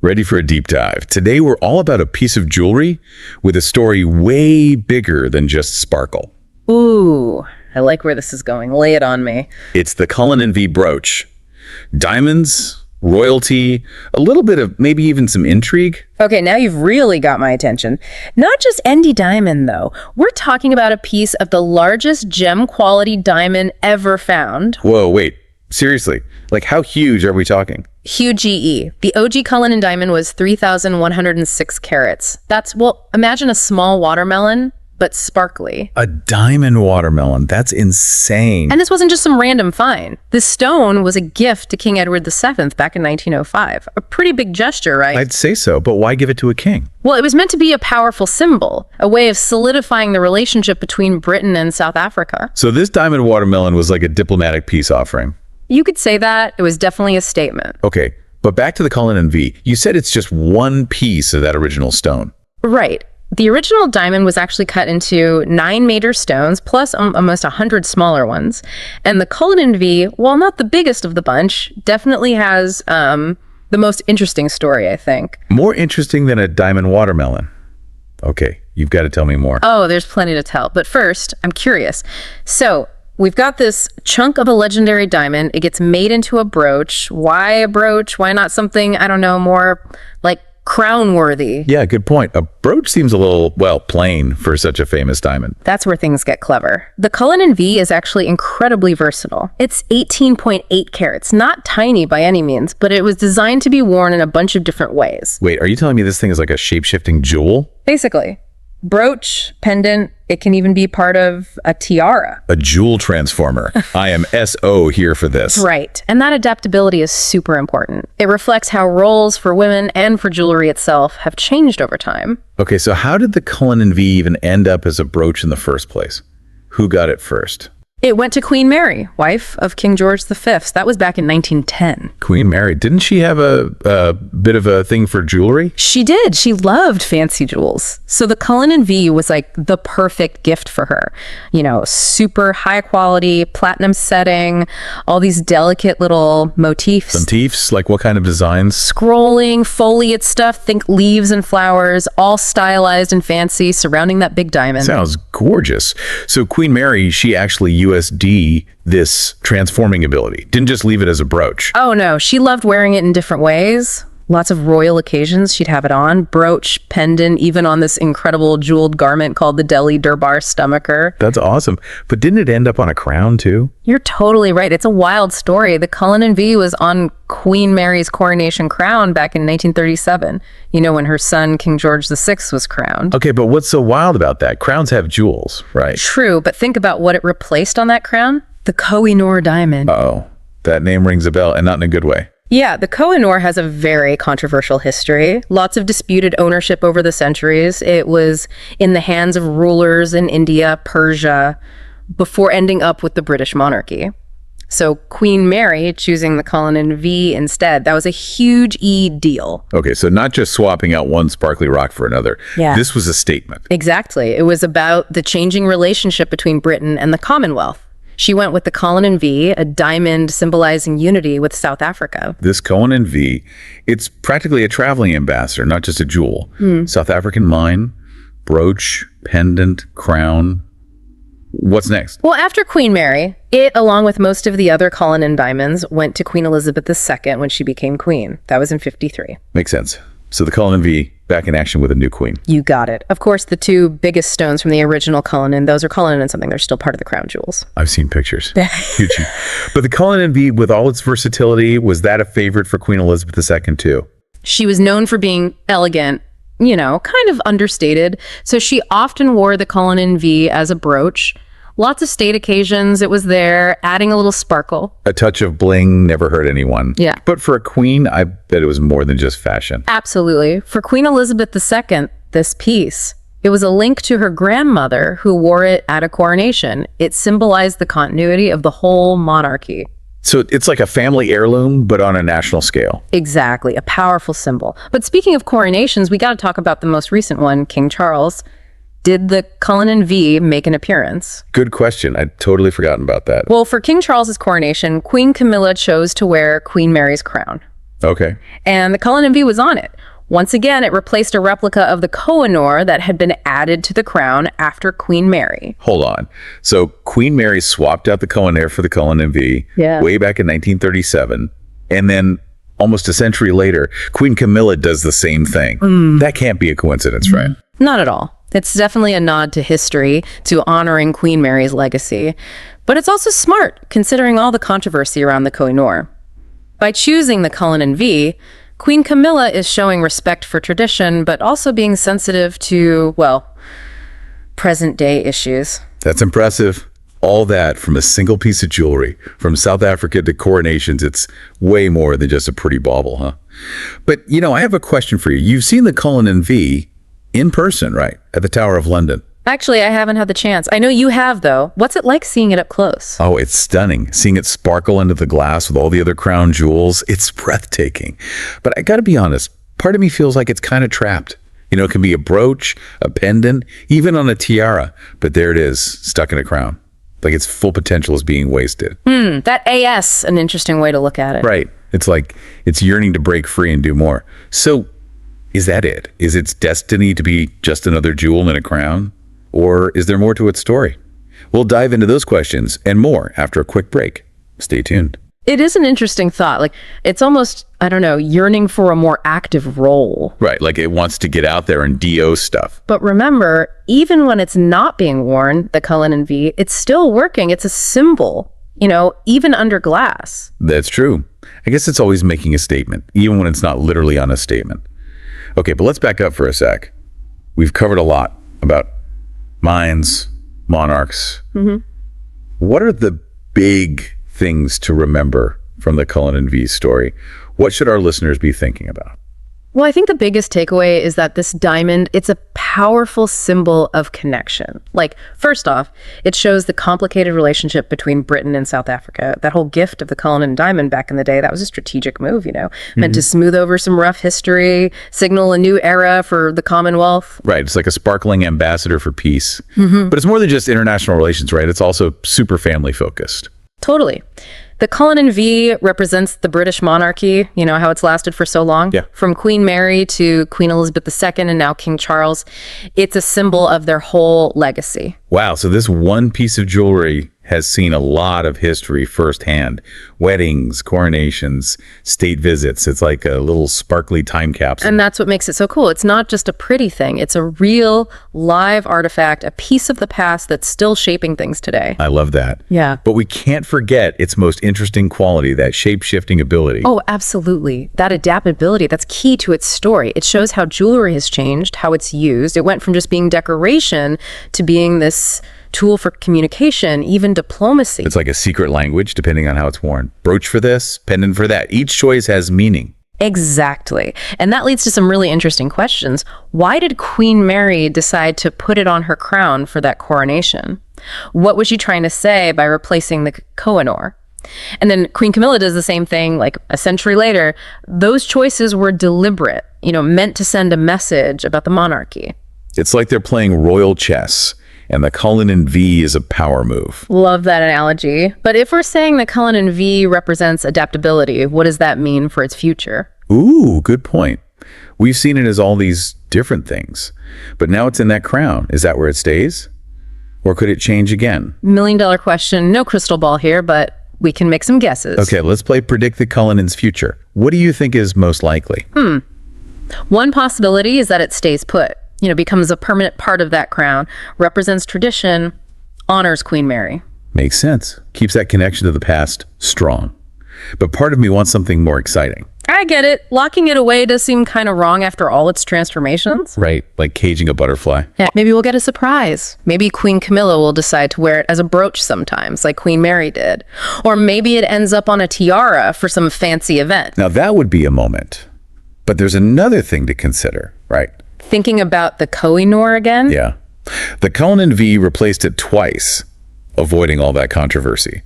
Ready for a deep dive. Today, we're all about a piece of jewelry with a story way bigger than just sparkle. Ooh, I like where this is going. Lay it on me. It's the Cullinan V Brooch. Diamonds, royalty, a little bit of maybe even some intrigue. Okay, now you've really got my attention. Not just any diamond, though. We're talking about a piece of the largest gem-quality diamond ever found. Whoa, wait. Seriously, like how huge are we talking? Huge GE. The OG Cullinan diamond was 3,106 carats. That's, well, imagine a small watermelon, but sparkly. A diamond watermelon. That's insane. And this wasn't just some random find. This stone was a gift to King Edward VII back in 1905. A pretty big gesture, right? I'd say so, but why give it to a king? Well, it was meant to be a powerful symbol, a way of solidifying the relationship between Britain and South Africa. So this diamond watermelon was like a diplomatic peace offering. You could say that. It was definitely a statement. Okay, but back to the Cullinan V. You said it's just one piece of that original stone. Right. The original diamond was actually cut into 9 major stones, plus almost 100 smaller ones. And the Cullinan V, while not the biggest of the bunch, definitely has the most interesting story, I think. More interesting than a diamond watermelon. Okay, you've got to tell me more. Oh, there's plenty to tell. But first, I'm curious. So, we've got this chunk of a legendary diamond. It gets made into a brooch. Why a brooch? Why not something, I don't know, more like crown-worthy? Yeah, good point. A brooch seems a little, well, plain for such a famous diamond. That's where things get clever. The Cullinan V is actually incredibly versatile. It's 18.8 carats, not tiny by any means, but it was designed to be worn in a bunch of different ways. Wait, are you telling me this thing is like a shape-shifting jewel? Basically. Brooch, pendant, it can even be part of a tiara. A jewel transformer. I am SO here for this. Right. And that adaptability is super important. It reflects how roles for women and for jewelry itself have changed over time. Okay, so how did the Cullinan V even end up as a brooch in the first place? Who got it first? It went to Queen Mary, wife of King George V. That was back in 1910. Queen Mary. Didn't she have a bit of a thing for jewelry? She did. She loved fancy jewels. So the Cullinan V was like the perfect gift for her. You know, super high quality, platinum setting, all these delicate little motifs. Motifs? Like what kind of designs? Scrolling, foliate stuff, think leaves and flowers, all stylized and fancy, surrounding that big diamond. Sounds gorgeous. So Queen Mary, she actually USD this transforming ability. Didn't just leave it as a brooch. Oh no, she loved wearing it in different ways. Lots of royal occasions she'd have it on. Brooch, pendant, even on this incredible jeweled garment called the Delhi Durbar Stomacher. That's awesome. But didn't it end up on a crown too? You're totally right. It's a wild story. The Cullinan V was on Queen Mary's coronation crown back in 1937. You know, when her son, King George VI, was crowned. Okay, but what's so wild about that? Crowns have jewels, right? True, but think about what it replaced on that crown. The Koh-i-Noor diamond. Uh-oh. That name rings a bell, and not in a good way. Yeah, the Koh-i-Noor has a very controversial history. Lots of disputed ownership over the centuries. It was in the hands of rulers in India, Persia, before ending up with the British monarchy. So Queen Mary choosing the Cullinan V instead, that was a huge deal. Okay, so not just swapping out one sparkly rock for another. Yeah. This was a statement. Exactly. It was about the changing relationship between Britain and the Commonwealth. She went with the Cullinan V, a diamond symbolizing unity with South Africa. This Cullinan V, it's practically a traveling ambassador, not just a jewel. South African mine, brooch, pendant, crown. What's next? Well, after Queen Mary, it, along with most of the other Cullinan diamonds, went to Queen Elizabeth II when she became queen. That was in 1953. Makes sense. So the Cullinan V back in action with a new queen. You got it. Of course, the two biggest stones from the original Cullinan, those are Cullinan and something. They're still part of the crown jewels. I've seen pictures. Huge. But the Cullinan V, with all its versatility, was that a favorite for Queen Elizabeth II too? She was known for being elegant, you know, kind of understated. So she often wore the Cullinan V as a brooch. Lots of state occasions, it was there, adding a little sparkle. A touch of bling never hurt anyone. Yeah. But for a queen, I bet it was more than just fashion. Absolutely. For Queen Elizabeth II, this piece, it was a link to her grandmother who wore it at a coronation. It symbolized the continuity of the whole monarchy. So it's like a family heirloom, but on a national scale. Exactly, a powerful symbol. But speaking of coronations, we got to talk about the most recent one, King Charles. Did the Cullinan V make an appearance? Good question. I'd totally forgotten about that. Well, for King Charles's coronation, Queen Camilla chose to wear Queen Mary's crown. Okay. And the Cullinan V was on it. Once again, it replaced a replica of the Kohinoor that had been added to the crown after Queen Mary. Hold on. So Queen Mary swapped out the Kohinoor for the Cullinan V way back in 1937. And then almost a century later, Queen Camilla does the same thing. That can't be a coincidence, right? Not at all. It's definitely a nod to history, to honoring Queen Mary's legacy. But it's also smart, considering all the controversy around the Kohinoor. By choosing the Cullinan V, Queen Camilla is showing respect for tradition, but also being sensitive to, well, present-day issues. That's impressive. All that from a single piece of jewelry. From South Africa to coronations, it's way more than just a pretty bauble, huh? But, I have a question for you. You've seen the Cullinan V in person, right? At the Tower of London. Actually, I haven't had the chance. I know you have, though. What's it like seeing it up close? Oh, it's stunning. Seeing it sparkle into the glass with all the other crown jewels, it's breathtaking. But I gotta be honest, part of me feels like it's kind of trapped. It can be a brooch, a pendant, even on a tiara. But there it is, stuck in a crown. Like its full potential is being wasted. That AS, an interesting way to look at it. Right. It's like it's yearning to break free and do more. So, is that it? Is its destiny to be just another jewel in a crown? Or is there more to its story? We'll dive into those questions and more after a quick break. Stay tuned. It is an interesting thought. Like, it's almost, yearning for a more active role. Right, like it wants to get out there and DO stuff. But remember, even when it's not being worn, the Cullinan V, it's still working. It's a symbol, even under glass. That's true. I guess it's always making a statement, even when it's not literally on a statement. Okay, but let's back up for a sec. We've covered a lot about minds, monarchs. What are the big things to remember from the Cullinan V story? What should our listeners be thinking about? Well, I think the biggest takeaway is that this diamond, it's a powerful symbol of connection. Like, first off, it shows the complicated relationship between Britain and South Africa. That whole gift of the Cullinan diamond back in the day, that was a strategic move, meant to smooth over some rough history, signal a new era for the Commonwealth. Right. It's like a sparkling ambassador for peace. But it's more than just international relations, right? It's also super family focused. Totally. The Cullinan V represents the British monarchy, how it's lasted for so long. Yeah. From Queen Mary to Queen Elizabeth II and now King Charles. It's a symbol of their whole legacy. Wow. So this one piece of jewelry has seen a lot of history firsthand. Weddings, coronations, state visits. It's like a little sparkly time capsule. And that's what makes it so cool. It's not just a pretty thing. It's a real live artifact, a piece of the past that's still shaping things today. I love that. Yeah. But we can't forget its most interesting quality, that shape-shifting ability. Oh, absolutely. That adaptability, that's key to its story. It shows how jewelry has changed, how it's used. It went from just being decoration to being this tool for communication, even diplomacy. It's like a secret language, depending on how it's worn. Brooch for this, pendant for that. Each choice has meaning. Exactly. And that leads to some really interesting questions. Why did Queen Mary decide to put it on her crown for that coronation? What was she trying to say by replacing the Kohinoor? And then Queen Camilla does the same thing, like a century later. Those choices were deliberate, meant to send a message about the monarchy. It's like they're playing royal chess. And the Cullinan V is a power move. Love that analogy. But if we're saying the Cullinan V represents adaptability, what does that mean for its future? Ooh, good point. We've seen it as all these different things. But now it's in that crown. Is that where it stays? Or could it change again? $1 million question. No crystal ball here, but we can make some guesses. Okay, let's play Predict the Cullinan's Future. What do you think is most likely? One possibility is that it stays put. Becomes a permanent part of that crown, represents tradition, honors Queen Mary. Makes sense. Keeps that connection to the past strong. But part of me wants something more exciting. I get it. Locking it away does seem kind of wrong after all its transformations. Right, like caging a butterfly. Yeah, maybe we'll get a surprise. Maybe Queen Camilla will decide to wear it as a brooch sometimes, like Queen Mary did. Or maybe it ends up on a tiara for some fancy event. Now that would be a moment. But there's another thing to consider, right? Thinking about the Kohinoor again? Yeah. The Cullinan V replaced it twice, avoiding all that controversy.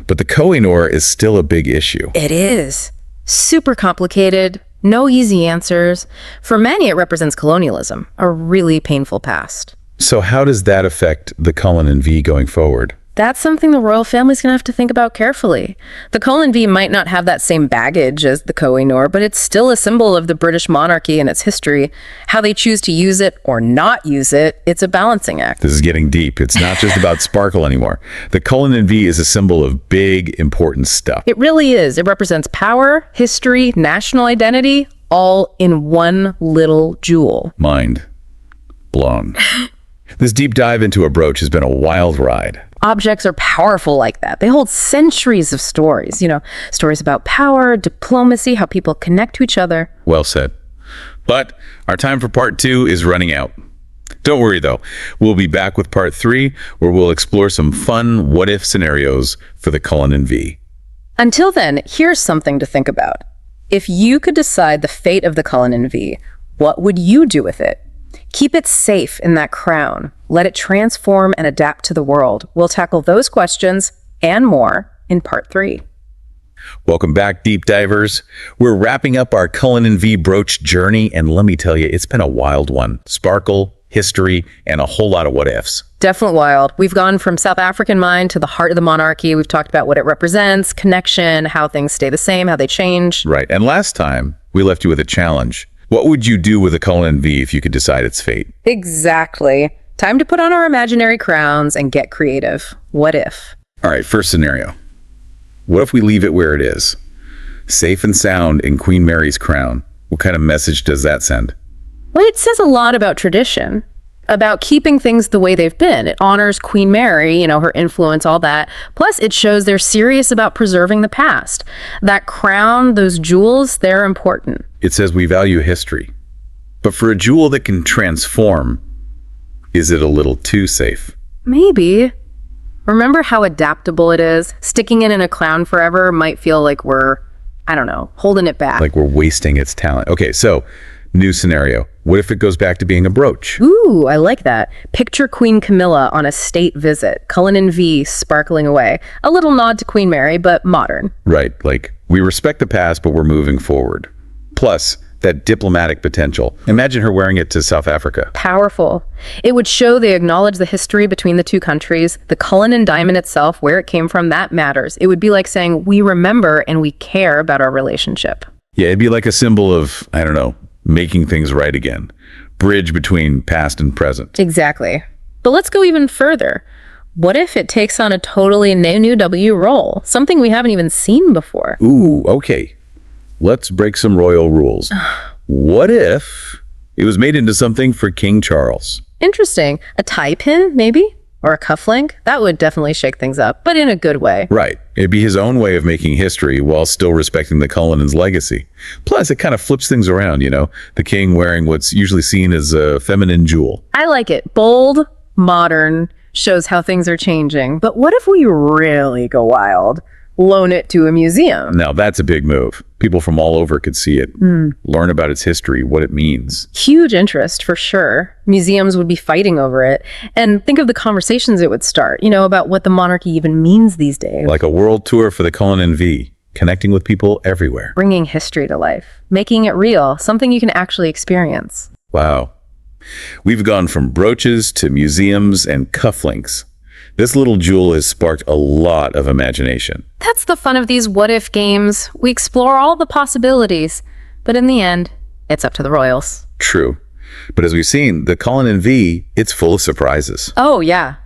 But the Kohinoor is still a big issue. It is. Super complicated, no easy answers. For many, it represents colonialism, a really painful past. So how does that affect the Cullinan V going forward? That's something the royal family's gonna have to think about carefully. The Cullinan V might not have that same baggage as the Koh-i-Noor, but it's still a symbol of the British monarchy and its history. How they choose to use it or not use it, it's a balancing act. This is getting deep. It's not just about sparkle anymore. The Cullinan V is a symbol of big, important stuff. It really is. It represents power, history, national identity, all in one little jewel. Mind blown. This deep dive into a brooch has been a wild ride. Objects are powerful like that. They hold centuries of stories, stories about power, diplomacy, how people connect to each other. Well said. But our time for part 2 is running out. Don't worry though, we'll be back with part 3 where we'll explore some fun what-if scenarios for the Cullinan V. Until then, here's something to think about. If you could decide the fate of the Cullinan V, what would you do with it? Keep it safe in that crown. Let it transform and adapt to the world. We'll tackle those questions and more in part 3. Welcome back, deep divers. We're wrapping up our Cullinan V Brooch journey, and let me tell you, it's been a wild one. Sparkle, history, and a whole lot of what-ifs. Definitely wild. We've gone from South African mind to the heart of the monarchy. We've talked about what it represents, connection, how things stay the same, how they change. Right, and last time, we left you with a challenge. What would you do with a Cullinan V if you could decide its fate? Exactly. Time to put on our imaginary crowns and get creative. What if? All right, first scenario. What if we leave it where it is? Safe and sound in Queen Mary's crown. What kind of message does that send? Well, it says a lot about tradition, about keeping things the way they've been. It honors Queen Mary, her influence, all that. Plus, it shows they're serious about preserving the past. That crown, those jewels, they're important. It says we value history. But for a jewel that can transform, is it a little too safe? Maybe. Remember how adaptable it is? Sticking it in a crown forever might feel like we're, holding it back. Like we're wasting its talent. Okay, so new scenario. What if it goes back to being a brooch? Ooh, I like that. Picture Queen Camilla on a state visit, Cullinan V sparkling away. A little nod to Queen Mary, but modern. Right, like we respect the past, but we're moving forward. Plus, that diplomatic potential. Imagine her wearing it to South Africa. Powerful. It would show they acknowledge the history between the two countries. The Cullinan diamond itself, where it came from, that matters. It would be like saying, we remember and we care about our relationship. Yeah, it'd be like a symbol of, making things right again. Bridge between past and present. Exactly. But let's go even further. What if it takes on a totally new role? Something we haven't even seen before. Ooh, okay. Let's break some royal rules. What if it was made into something for King Charles? Interesting. A tie pin, maybe? Or a cufflink? That would definitely shake things up, but in a good way. Right. It'd be his own way of making history while still respecting the Cullinan's legacy. Plus, it kind of flips things around, the king wearing what's usually seen as a feminine jewel. I like it. Bold, modern, shows how things are changing. But what if we really go wild? Loan it to a museum. Now, that's a big move. People from all over could see it, learn about its history, what it means. Huge interest, for sure. Museums would be fighting over it. And think of the conversations it would start, about what the monarchy even means these days. Like a world tour for the Cullinan V, connecting with people everywhere. Bringing history to life, making it real, something you can actually experience. Wow. We've gone from brooches to museums and cufflinks. This little jewel has sparked a lot of imagination. That's the fun of these what-if games. We explore all the possibilities, but in the end, it's up to the royals. True. But as we've seen, the Cullinan V, it's full of surprises. Oh, yeah.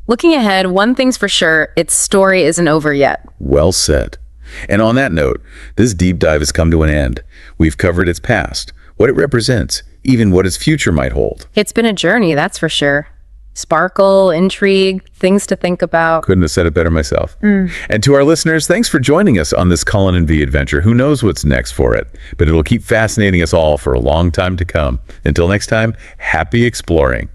Looking ahead, one thing's for sure, its story isn't over yet. Well said. And on that note, this deep dive has come to an end. We've covered its past, what it represents, even what its future might hold. It's been a journey, that's for sure. Sparkle, intrigue, things to think about. Couldn't have said it better myself. And to our listeners, thanks for joining us on this Cullinan V adventure. Who knows what's next for it, but it'll keep fascinating us all for a long time to come. Until next time, happy exploring.